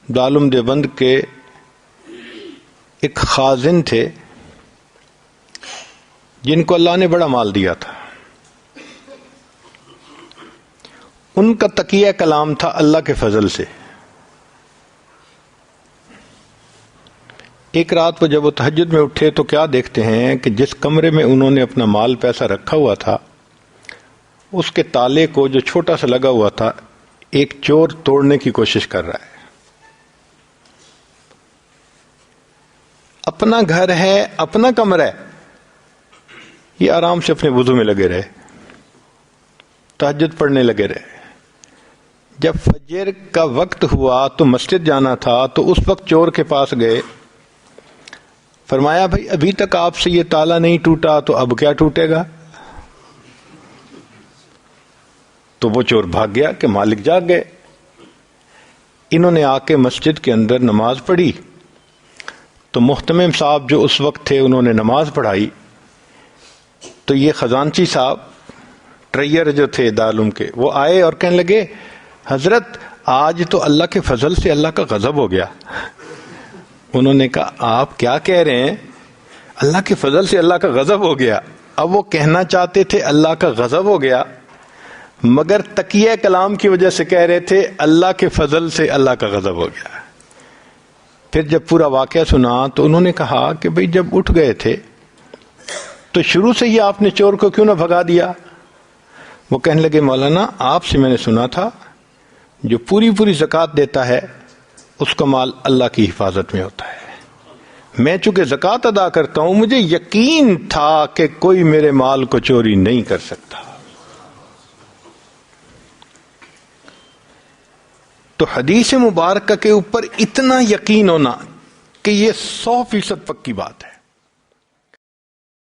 دارالعلوم دیوبند کے ایک خازن تھے جن کو اللہ نے بڑا مال دیا تھا. ان کا تقیہ کلام تھا اللہ کے فضل سے. ایک رات کو جب وہ تہجد میں اٹھے تو کیا دیکھتے ہیں کہ جس کمرے میں انہوں نے اپنا مال پیسہ رکھا ہوا تھا اس کے تالے کو جو چھوٹا سا لگا ہوا تھا ایک چور توڑنے کی کوشش کر رہا ہے. اپنا گھر ہے، اپنا کمرہ ہے، یہ آرام سے اپنے وضو میں لگے رہے، تہجد پڑھنے لگے رہے. جب فجر کا وقت ہوا تو مسجد جانا تھا تو اس وقت چور کے پاس گئے، فرمایا بھائی ابھی تک آپ سے یہ تالا نہیں ٹوٹا تو اب کیا ٹوٹے گا؟ تو وہ چور بھاگ گیا کہ مالک جاگ گئے. انہوں نے آ کے مسجد کے اندر نماز پڑھی تو محتمم صاحب جو اس وقت تھے انہوں نے نماز پڑھائی تو یہ خزانچی صاحب ٹریئر جو تھے دارالعلوم کے وہ آئے اور کہنے لگے حضرت آج تو اللہ کے فضل سے اللہ کا غضب ہو گیا. انہوں نے کہا آپ کیا کہہ رہے ہیں؟ اللہ کے فضل سے اللہ کا غضب ہو گیا. اب وہ کہنا چاہتے تھے اللہ کا غضب ہو گیا مگر تقیہ کلام کی وجہ سے کہہ رہے تھے اللہ کے فضل سے اللہ کا غضب ہو گیا. پھر جب پورا واقعہ سنا تو انہوں نے کہا کہ بھئی جب اٹھ گئے تھے تو شروع سے ہی آپ نے چور کو کیوں نہ بھگا دیا؟ وہ کہنے لگے مولانا آپ سے میں نے سنا تھا جو پوری زکوٰۃ دیتا ہے اس کا مال اللہ کی حفاظت میں ہوتا ہے. میں چونکہ زکوٰۃ ادا کرتا ہوں مجھے یقین تھا کہ کوئی میرے مال کو چوری نہیں کر سکتا. تو حدیث مبارکہ کے اوپر اتنا یقین ہونا کہ یہ 100% پکی بات ہے.